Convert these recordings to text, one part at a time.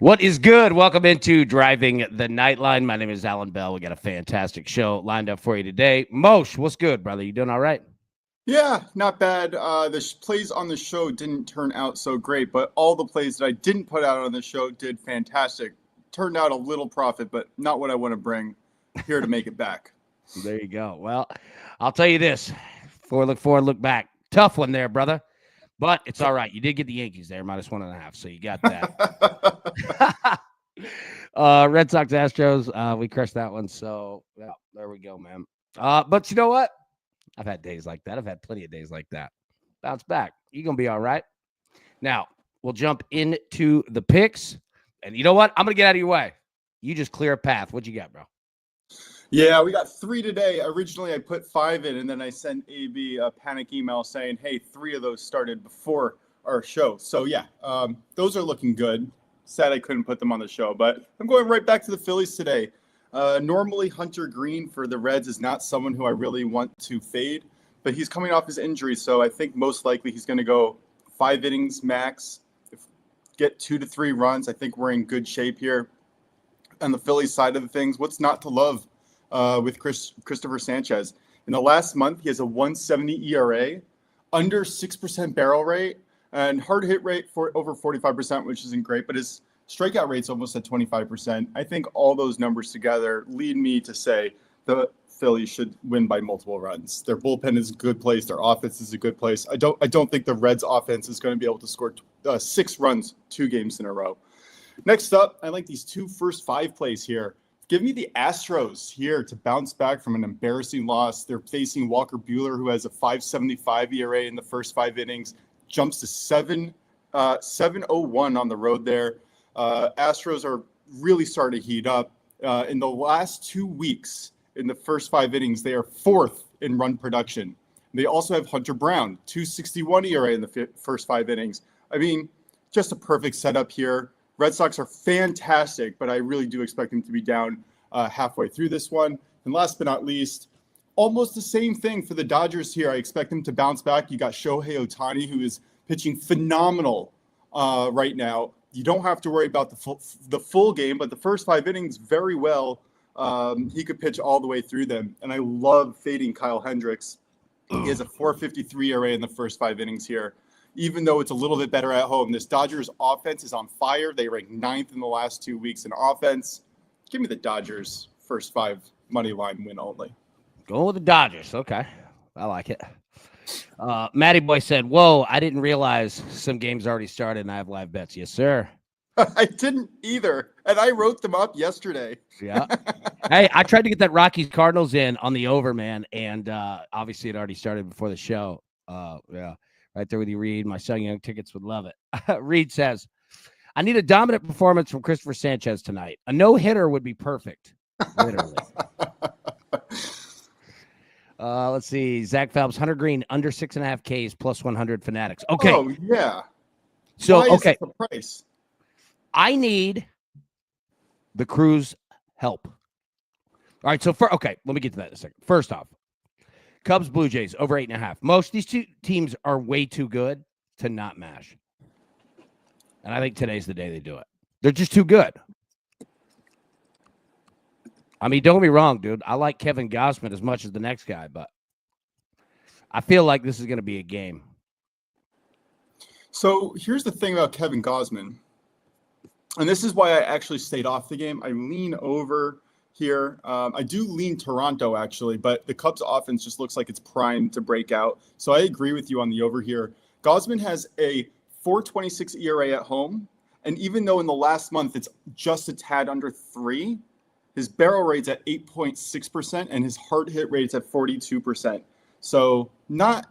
What is good? Welcome into Driving the Nightline. My name is Alan Bell. We got a fantastic show lined up for you today. Mosh, what's good, brother? You doing all right? Yeah, not bad. The plays on the show didn't turn out so great, but all the plays that I didn't put out on the show did fantastic. Turned out a little profit, but not what I want to bring here to make it back. There you go. Well, I'll tell you this. Look forward, look back. Tough one there, brother. But it's all right. You did get the Yankees there, -1.5, so you got that. Red Sox, Astros, we crushed that one. So, yeah, there we go, man. But you know what? I've had days like that. I've had plenty of days like that. Bounce back. You're going to be all right. Now, we'll jump into the picks. And you know what? I'm going to get out of your way. You just clear a path. What you got, bro? Yeah, we got 3 today. Originally, I put 5 in, and then I sent AB a panic email saying, hey, 3 of those started before our show. So, yeah, those are looking good. Sad I couldn't put them on the show, but I'm going right back to the Phillies today. Normally, Hunter Green for the Reds is not someone who I really want to fade, but he's coming off his injury, so I think most likely he's going to go 5 innings max, get 2 to 3 runs. I think we're in good shape here. On the Phillies side of the things, what's not to love with Christopher Sanchez? In the last month, he has a 1.70 ERA, under 6% barrel rate, and hard hit rate for over 45%, which isn't great, but his strikeout rate's almost at 25%. I think all those numbers together lead me to say the Phillies should win by multiple runs. Their bullpen is a good place. Their offense is a good place. I don't think the Reds' offense is going to be able to score 6 runs 2 games in a row. Next up, I like these 2 first 5 plays here. Give me the Astros here to bounce back from an embarrassing loss. They're facing Walker Buehler, who has a 5.75 ERA in the first 5 innings, jumps to 7.01 on the road there. Astros are really starting to heat up. In the last 2 weeks, in the first 5 innings, they are 4th in run production. They also have Hunter Brown, 2.61 ERA in the first 5 innings. I mean, just a perfect setup here. Red Sox are fantastic, but I really do expect them to be down halfway through this one. And last but not least, almost the same thing for the Dodgers here. I expect them to bounce back. You got Shohei Ohtani, who is pitching phenomenal right now. You don't have to worry about the full game, but the first 5 innings, very well, he could pitch all the way through them. And I love fading Kyle Hendricks. He has a 4.53 ERA in the first 5 innings here. Even though it's a little bit better at home, this Dodgers offense is on fire. They rank 9th in the last 2 weeks in offense. Give me the Dodgers first 5 money line win only. Going with the Dodgers. Okay. I like it. Matty Boy said, whoa, I didn't realize some games already started and I have live bets. Yes, sir. I didn't either. And I wrote them up yesterday. Yeah. Hey, I tried to get that Rockies Cardinals in on the over, man. And obviously it already started before the show. Yeah. Right there with you, Reed. My Son Young tickets would love it. Reed says, I need a dominant performance from Christopher Sanchez tonight. A no-hitter would be perfect. Literally. Let's see. Zach Phelps, Hunter Green, under 6.5 Ks, plus 100 Fanatics. Okay. Oh, yeah. So, Why okay. is this the price? I need the crew's help. All right. So, let me get to that in a second. First off, Cubs, Blue Jays, over 8.5. Most of these 2 teams are way too good to not mash. And I think today's the day they do it. They're just too good. I mean, don't get me wrong, dude. I like Kevin Gausman as much as the next guy, but I feel like this is going to be a game. So here's the thing about Kevin Gausman. And this is why I actually stayed off the game. I lean over here. I do lean Toronto, actually, but the Cubs offense just looks like it's primed to break out. So I agree with you on the over here. Gausman has a 4.26 ERA at home. And even though in the last month it's just a tad under 3, his barrel rate's at 8.6% and his hard hit rate's at 42%. So not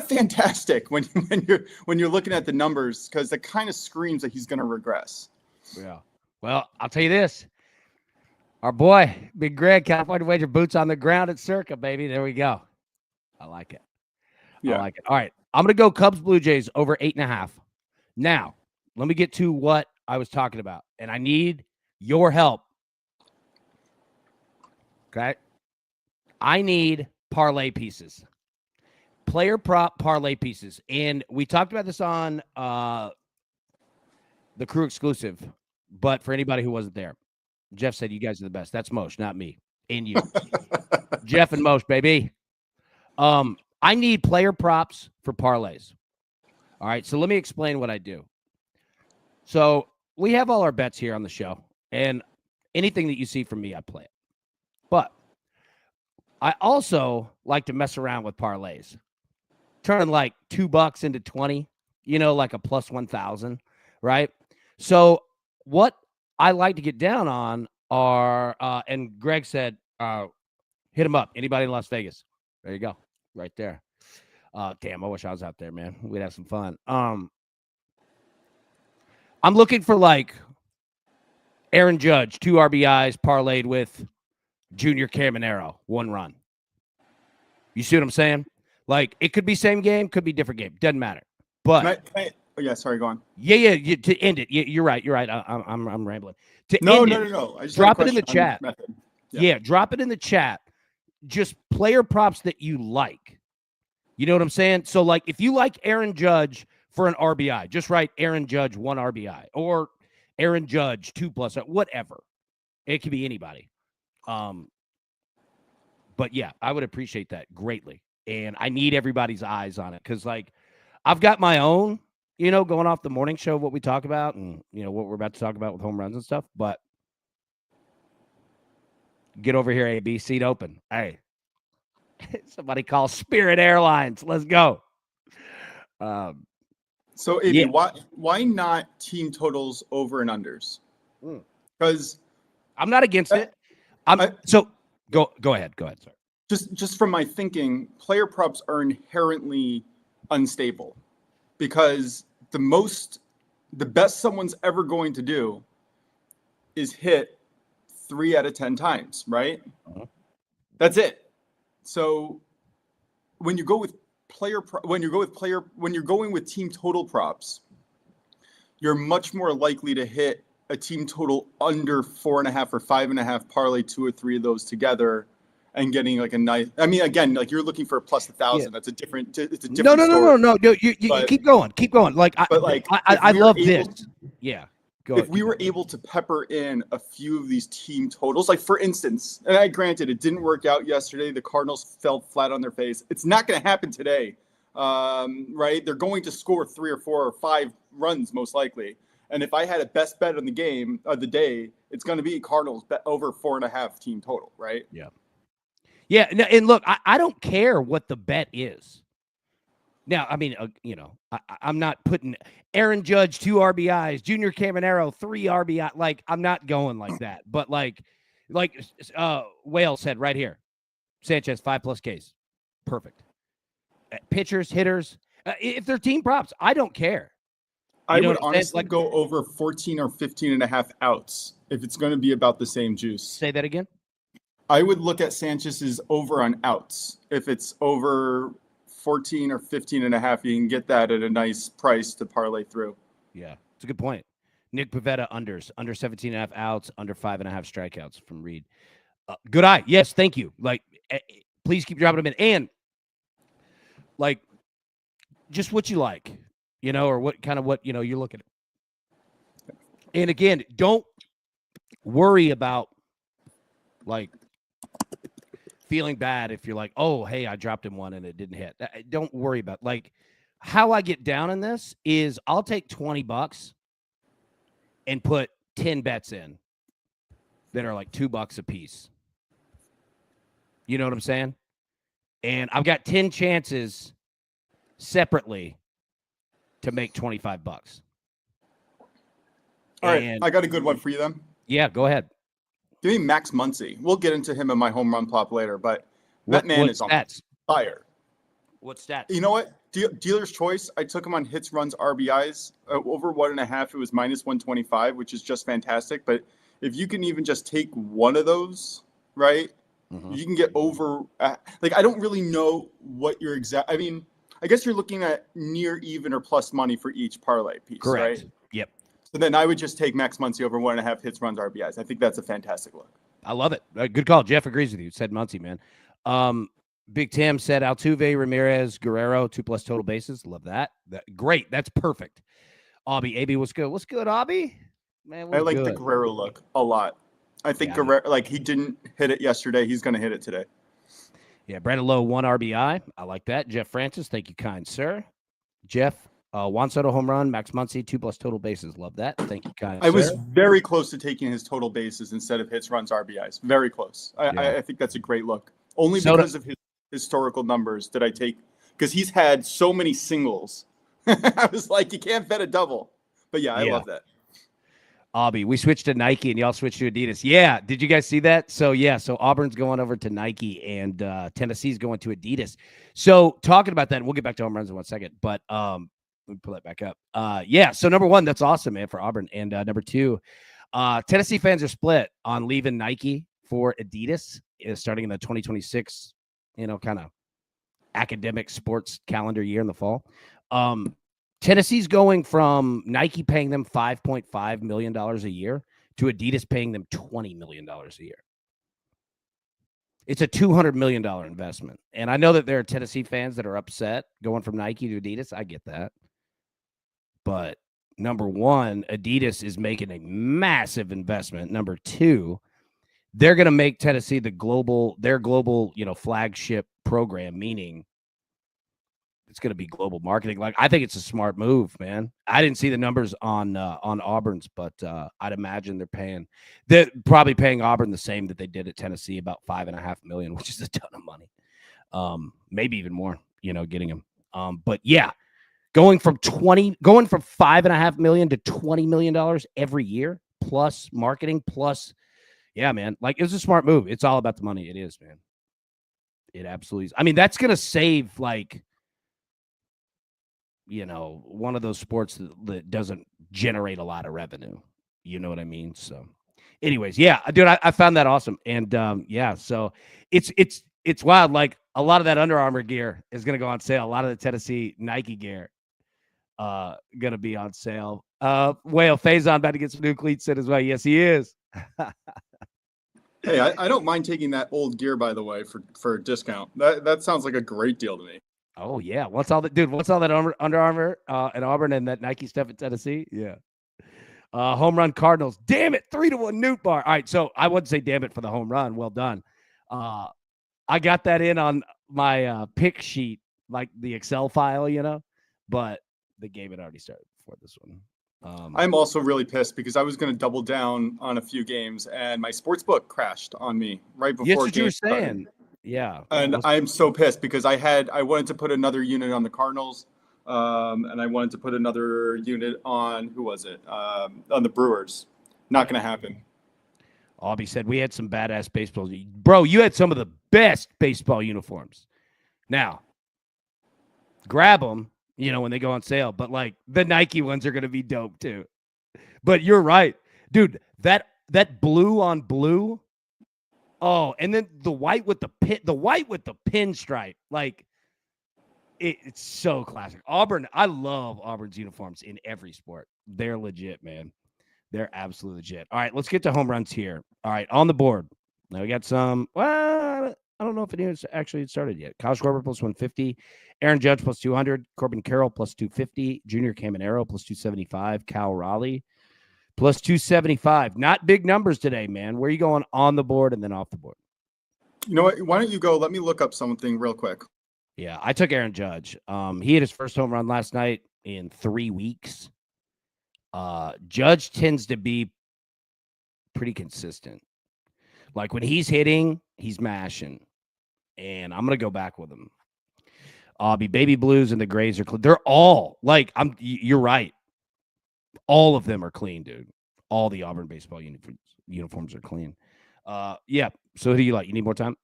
fantastic when you're looking at the numbers, because that kind of screams that he's going to regress. Yeah. Well, I'll tell you this. Our boy, Big Greg, California Wager, boots on the ground at Circa, baby. There we go. I like it. Yeah. I like it. All right. I'm going to go Cubs, Blue Jays over 8.5. Now, let me get to what I was talking about. And I need your help. Okay. I need parlay pieces. Player prop parlay pieces. And we talked about this on the crew exclusive. But for anybody who wasn't there, Jeff said you guys are the best. That's Moshe, not me. And you. Jeff and Moshe, baby. I need player props for parlays. All right, so let me explain what I do. So we have all our bets here on the show, and anything that you see from me, I play it. But I also like to mess around with parlays, turn like $2 into 20, like a plus 1,000, right? So what I like to get down on are, and Greg said, hit him up. Anybody in Las Vegas? There you go. Right there. Damn, I wish I was out there, man. We'd have some fun. I'm looking for like Aaron Judge, 2 RBIs parlayed with Junior Caminero, 1 run. You see what I'm saying? Like, it could be same game, could be different game. Doesn't matter. But oh yeah, sorry, go on. Yeah. To end it, you're right. I'm rambling. No. I just drop it in the chat. Yeah, drop it in the chat. Just player props that you like. You know what I'm saying? So, like, if you like Aaron Judge for an RBI, just write Aaron Judge 1 RBI or Aaron Judge 2+, whatever. It could be anybody. But yeah, I would appreciate that greatly. And I need everybody's eyes on it because, like, I've got my own, going off the morning show, what we talk about and, what we're about to talk about with home runs and stuff. But get over here, AB, seat open. Hey, somebody call Spirit Airlines. Let's go. So, AB, why not team totals over and unders? Because I'm not against it. So go ahead. Go ahead, sir. Just from my thinking, player props are inherently unstable because the best someone's ever going to do is hit 3 out of 10 times, right? Uh-huh. That's it. So when you go with when you're going with team total props, you're much more likely to hit a team total under 4.5 or 5.5, parlay 2 or 3 of those together, and getting like a nice. I mean, again, like you're looking for a plus 1,000. Yeah. That's a different. It's a different. No. You keep going. Like, I love this. Yeah. If we were able to pepper in a few of these team totals, like for instance, and granted it didn't work out yesterday, the Cardinals fell flat on their face. It's not going to happen today, right? They're going to score 3 or 4 or 5 runs most likely. And if I had a best bet on the game of the day, it's going to be Cardinals bet over 4.5 team total, right? Yeah. Yeah. And look, I don't care what the bet is. Now, I mean, I'm not putting Aaron Judge 2 RBIs, Junior Caminero 3 RBI. Like, I'm not going like that. But like Whale said right here, Sanchez 5+ Ks, perfect. Pitchers, hitters, if they're team props, I don't care. I would honestly go over 14 or 15.5 outs if it's going to be about the same juice. Say that again. I would look at Sanchez's over on outs. If it's over 14 or 15.5, you can get that at a nice price to parlay through. Yeah, it's a good point. Nick Pavetta unders, under 17.5 outs, under 5.5 strikeouts from Reed. Good eye. Yes, thank you. Like, please keep dropping them in. And, like, just what you like, or what you're looking at. And again, don't worry about, like, feeling bad if you're like, oh, hey, I dropped him one and it didn't hit. Don't worry about, like, how I get down in this is I'll take $20 and put 10 bets in that are like $2 a piece. You know what I'm saying? And I've got 10 chances separately to make $25. All right, I got a good one for you then. Yeah, go ahead. Give me Max Muncy. We'll get into him in my home run plop later, but that man is on fire. What stats? You know what? Dealer's choice. I took him on hits, runs, RBIs. Over 1.5, it was -125, which is just fantastic. But if you can even just take one of those, right, you can get over. Like, I don't really know what your exact. I mean, I guess you're looking at near even or plus money for each parlay piece, correct. Right? Yep. So then I would just take Max Muncy over 1.5 hits, runs, RBIs. I think that's a fantastic look. I love it. Good call. Jeff agrees with you. Said Muncy, man. Big Tim said Altuve, Ramirez, Guerrero, 2+ total bases. Love that. Great. That's perfect. Obby, AB, what's good? What's good, Obby? Man, I what's like the good? Guerrero look a lot. I think Yeah, Guerrero, like he didn't hit it yesterday. He's going to hit it today. yeah. Brandon Lowe, 1 RBI. I like that. Jeff Francis, thank you, kind sir. Jeff, Juan Soto home run. Max Muncy, 2+ total bases. Love that. Thank you, kind I was sir. very close to taking his total bases instead of hits, runs, RBIs. Very close. Yeah. I think that's a great look. Only Soto, because of his historical numbers did I take, because he's had so many singles. I was like, you can't bet a double. But yeah, I yeah. love that. Obby, we switched to Nike and y'all switched to Adidas. Yeah. Did you guys see that? So, yeah. So, Auburn's going over to Nike and Tennessee's going to Adidas. So, talking about that, and we'll get back to home runs in 1 second. But let me pull that back up. Yeah. So, number one, that's awesome, man, for Auburn. And number two, Tennessee fans are split on leaving Nike for Adidas starting in the 2026, kind of academic sports calendar year in the fall. Tennessee's going from Nike paying them $5.5 million a year to Adidas paying them $20 million a year. It's a $200 million investment. And I know that there are Tennessee fans that are upset going from Nike to Adidas. I get that. But number one, Adidas is making a massive investment. Number two, they're going to make Tennessee their global, flagship program, meaning it's going to be global marketing. Like, I think it's a smart move, man. I didn't see the numbers on Auburn's, but I'd imagine they're probably paying Auburn the same that they did at Tennessee, about $5.5 million, which is a ton of money. Maybe even more, getting him. But yeah, going from $5.5 million to $20 million every year, plus marketing, plus, yeah, man, like, it's a smart move. It's all about the money. It is, man. It absolutely is. I mean, that's going to save, like, one of those sports that doesn't generate a lot of revenue. You know what I mean? So anyways, yeah, dude, I found that awesome. And yeah, so it's wild. Like, a lot of that Under Armour gear is going to go on sale. A lot of the Tennessee Nike gear going to be on sale. Whale Faison about to get some new cleats in as well. Yes, he is. Hey, I don't mind taking that old gear, by the way, for a discount. That sounds like a great deal to me. Oh yeah, what's all that Under Armour at Auburn and that Nike stuff at Tennessee? Yeah. Home run Cardinals. Damn it, 3-1 Newt Bar. All right, so I wouldn't say damn it for the home run. Well done. I got that in on my pick sheet, like the Excel file, but the game had already started before this one. I'm also really pissed because I was going to double down on a few games and my sports book crashed on me right before. Yes, what you were saying. Started. Yeah. And I'm so pissed because I wanted to put another unit on the Cardinals, and I wanted to put another unit on, who was it? On the Brewers. Not going to happen. Aubie said we had some badass baseball. Bro, you had some of the best baseball uniforms. Now, grab them, when they go on sale. But, like, the Nike ones are going to be dope, too. But you're right. Dude, that blue on blue. Oh, and then the white with the pinstripe. Like, it's so classic. Auburn, I love Auburn's uniforms in every sport. They're legit, man. They're absolutely legit. All right, let's get to home runs here. All right, on the board. Now we got some. Well, I don't know if it is actually started yet. Kyle Schwarber plus 150. Aaron Judge plus 200. Corbin Carroll plus 250. Junior Caminero plus 275. Cal Raleigh plus 275. Not big numbers today, man. Where are you going on the board and then off the board? You know what? Why don't you go? Let me look up something real quick. Yeah, I took Aaron Judge. He hit his first home run last night in 3 weeks. Judge tends to be pretty consistent. Like, when he's hitting, he's mashing. And I'm going to go back with him. The Baby Blues and the Grays are clean. They're all, like, you're right. All of them are clean, dude. All the Auburn baseball uniforms are clean. Yeah. So who do you like? You need more time?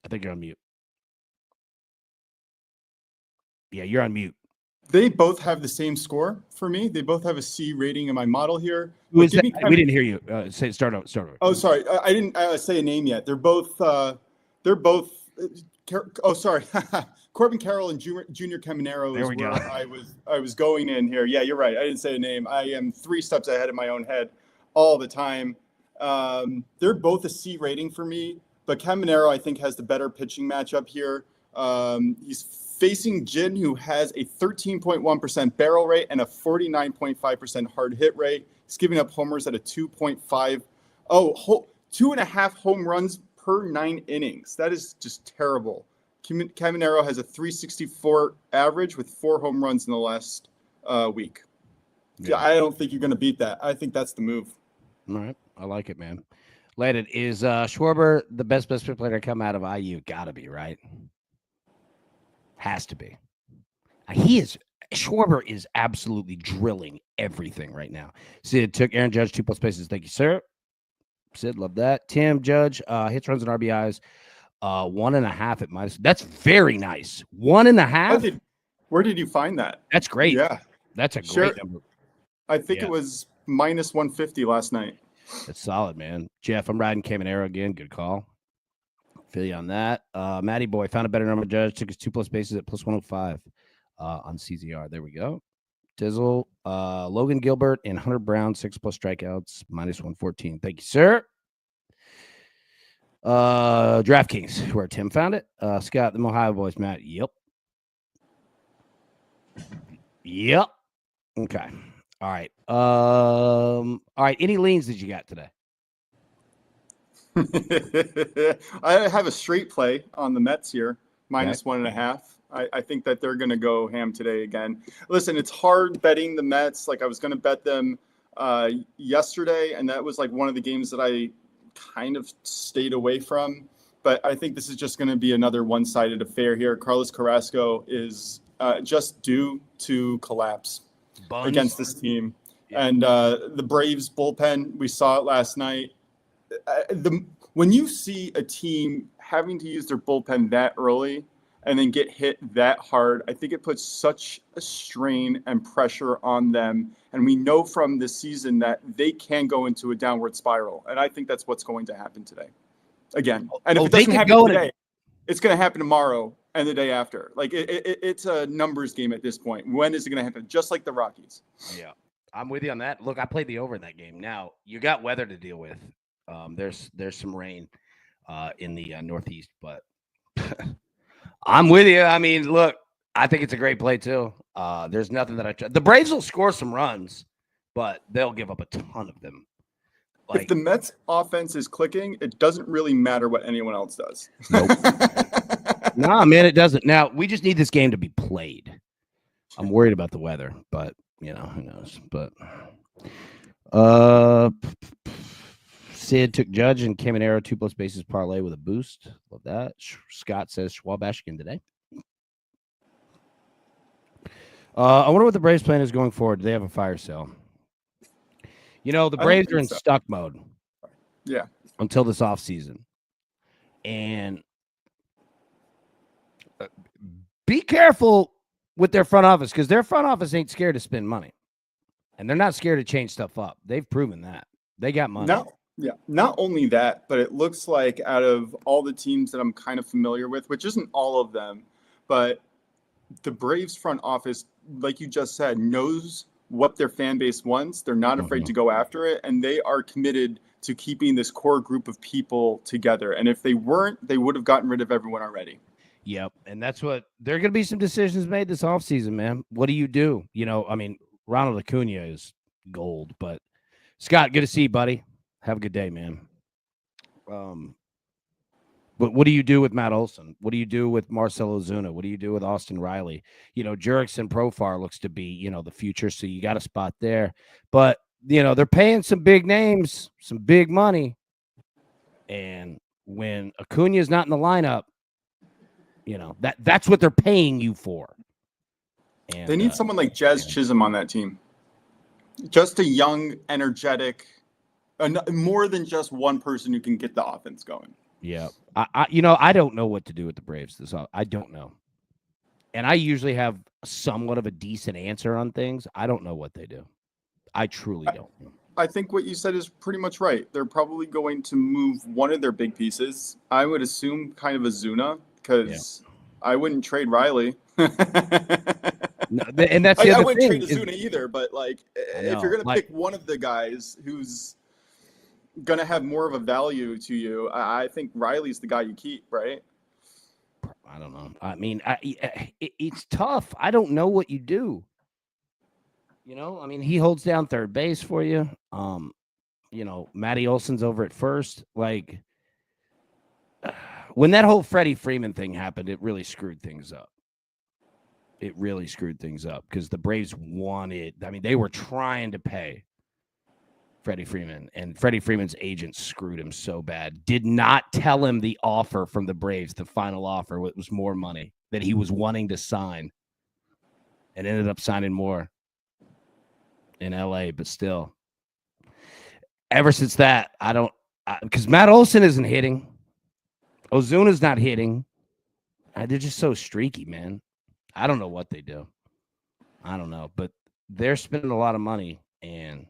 I think you're on mute. Yeah, you're on mute. They both have the same score for me. They both have a C rating in my model here. Who is that? We didn't hear you. Start over. Oh, sorry. I didn't say a name yet. They're both. Sorry. Corbin Carroll and Junior Caminero is where I was going in here. Yeah, you're right. I didn't say a name. I am 3 steps ahead of my own head all the time. They're both a C rating for me, but Caminero, I think, has the better pitching matchup here. He's facing Jin, who has a 13.1% barrel rate and a 49.5% hard hit rate. He's giving up homers at a 2.5. 2.5 home runs per 9 innings. That is just terrible. Caminero has a 364 average with 4 home runs in the last week. Yeah. I don't think you're going to beat that. I think that's the move. All right. I like it, man. Landon, is Schwarber the best player to come out of IU? Gotta be, right? Has to be. Schwarber is absolutely drilling everything right now. Sid took Aaron Judge 2+ spaces. Thank you, sir. Sid, love that. Tim Judge, hits, runs, and RBIs. 1.5 at minus. That's very nice. 1.5. Where did you find that? That's great. Yeah. That's a great number. I think it was minus 150 last night. That's solid, man. Jeff, I'm riding Caminero again. Good call. Feel you on that. Matty Boy found a better number. Judge took his 2+ bases at plus 105 on CZR. There we go. Dizzle, Logan Gilbert, and Hunter Brown, 6+ strikeouts, minus 114. Thank you, sir. DraftKings, where Tim found it. Scott, the Ohio Boys, Matt. Yep. Okay. All right. All right. Any leans that you got today? I have a straight play on the Mets here, minus 1.5. I think that they're going to go ham today again. Listen, it's hard betting the Mets. Like I was going to bet them yesterday, and that was like one of the games that I kind of stayed away from. But I think this is just going to be another one-sided affair here. Carlos Carrasco is just due to collapse against this team. Yeah. And the Braves bullpen, we saw it last night. When you see a team having to use their bullpen that early and then get hit that hard, I think it puts such a strain and pressure on them. And we know from this season that they can go into a downward spiral. And I think that's what's going to happen today. Again. And if it doesn't happen today, it's going to happen tomorrow and the day after. Like it's a numbers game at this point. When is it going to happen? Just like the Rockies. Yeah, I'm with you on that. Look, I played the over in that game. Now you got weather to deal with. There's some rain in the Northeast, but I'm with you. I mean, look, I think it's a great play too. There's nothing that the Braves will score some runs, but they'll give up a ton of them. Like, if the Mets offense is clicking, it doesn't really matter what anyone else does. Nope. No, man, it doesn't. Now we just need this game to be played. I'm worried about the weather, but who knows? But Sid took Judge and Caminero 2+ bases parlay with a boost. Love that. Scott says Schwabash again today. I wonder what the Braves plan is going forward. Do they have a fire sale? The Braves are in stuck mode. Yeah. Until this offseason. And be careful with their front office because their front office ain't scared to spend money. And they're not scared to change stuff up. They've proven that. They got money. No. Yeah, not only that, but it looks like out of all the teams that I'm kind of familiar with, which isn't all of them, but the Braves front office, like you just said, knows what their fan base wants. They're not afraid to go after it, and they are committed to keeping this core group of people together. And if they weren't, they would have gotten rid of everyone already. Yep, and that's what – there are going to be some decisions made this offseason, man. What do you do? Ronald Acuna is gold, but Scott, good to see you, buddy. Have a good day, man. But what do you do with Matt Olson? What do you do with Marcell Ozuna? What do you do with Austin Riley? Jurickson Profar looks to be, the future, so you got a spot there. But, they're paying some big names, some big money. And when Acuna is not in the lineup, that's what they're paying you for. And they need someone like Jazz Chisholm on that team. Just a young, energetic, more than just one person who can get the offense going. Yeah. I don't know what to do with the Braves I don't know. And I usually have somewhat of a decent answer on things. I don't know what they do. I truly don't know. I think what you said is pretty much right. They're probably going to move one of their big pieces. I would assume kind of Ozuna because I wouldn't trade Riley. No, and that's the I other wouldn't thing. trade Ozuna either, but if you're going to pick one of the guys who's going to have more of a value to you, I think Riley's the guy you keep, right? I don't know. I mean, it's tough. I don't know what you do. You know, I mean, he holds down third base for you. You know, Matty Olson's over at first. Like, when that whole Freddie Freeman thing happened, it really screwed things up. It really screwed things up because the Braves wanted, I mean, they were trying to pay Freddie Freeman, and Freddie Freeman's agent screwed him so bad. Did not tell him the offer from the Braves, the final offer, what was more money that he was wanting to sign, and ended up signing more in LA. But still, ever since that, I don't, because Matt Olson isn't hitting. Ozuna's not hitting. They're just so streaky, man. I don't know what they do. I don't know, but they're spending a lot of money, and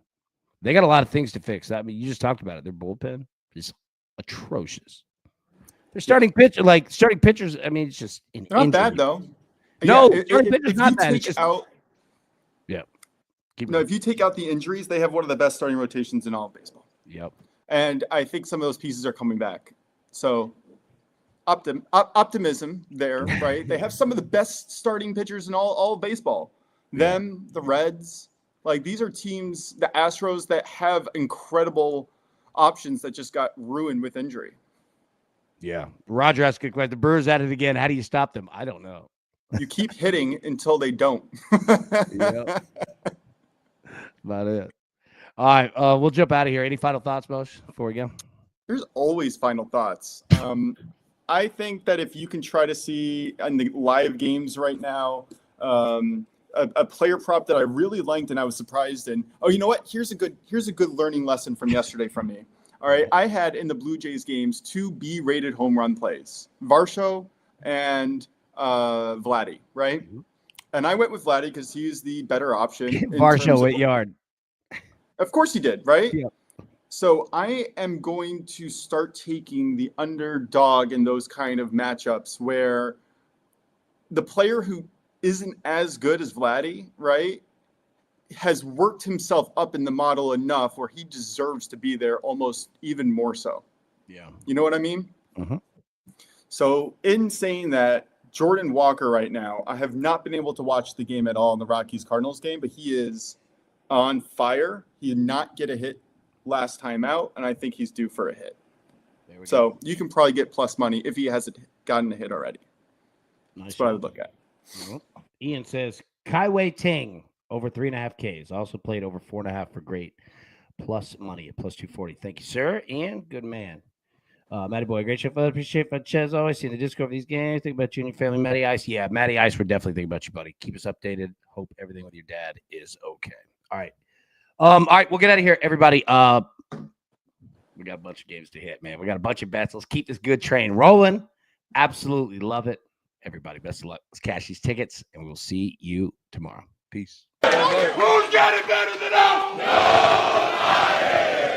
they got a lot of things to fix. I mean, you just talked about it. Their bullpen is atrocious. They're starting pitchers. I mean, it's just not bad though. No, yeah, starting pitchers not bad. It's just yeah. If you take out the injuries, they have one of the best starting rotations in all of baseball. Yep. And I think some of those pieces are coming back. So optimism there, right? They have some of the best starting pitchers in all of baseball. Them, the Reds, like these are teams, the Astros, that have incredible options that just got ruined with injury. Yeah. Roger asked a good question. The Brewers at it again. How do you stop them? I don't know. You keep hitting until they don't. Yep. About it. All right. We'll jump out of here. Any final thoughts, Mosh, before we go? There's always final thoughts. I think that if you can try to see in the live games right now, a player prop that I really liked and I was surprised in. Oh, you know what? Here's a good learning lesson from yesterday from me. All right, I had in the Blue Jays games 2 B-rated home run plays, Varsho and Vladdy, right? And I went with Vladdy because he's the better option. Varsho at yard. Of course he did, right? Yeah. So I am going to start taking the underdog in those kind of matchups where the player who isn't as good as Vladdy, right, has worked himself up in the model enough where he deserves to be there almost even more so. Yeah. You know what I mean? Mm-hmm. So in saying that, Jordan Walker right now, I have not been able to watch the game at all in the Rockies-Cardinals game, but he is on fire. He did not get a hit last time out, and I think he's due for a hit. So you can probably get plus money if he hasn't gotten a hit already. Nice. That's what I would look at. Ian says Kaiwei Ting over 3.5 Ks. Also played over 4.5 for great plus money at plus 240. Thank you, sir. Ian, good man. Matty Boy, great show. Appreciate it. Chez, always see the Discord for these games. Think about you and your family. Matty Ice. Yeah, Matty Ice, we're definitely thinking about you, buddy. Keep us updated. Hope everything with your dad is okay. All right. All right, we'll get out of here, everybody. We got a bunch of games to hit, man. We got a bunch of bets. Let's keep this good train rolling. Absolutely love it. Everybody, best of luck. Let's cash these tickets, and we'll see you tomorrow. Peace. Who's got it better than us? Nobody.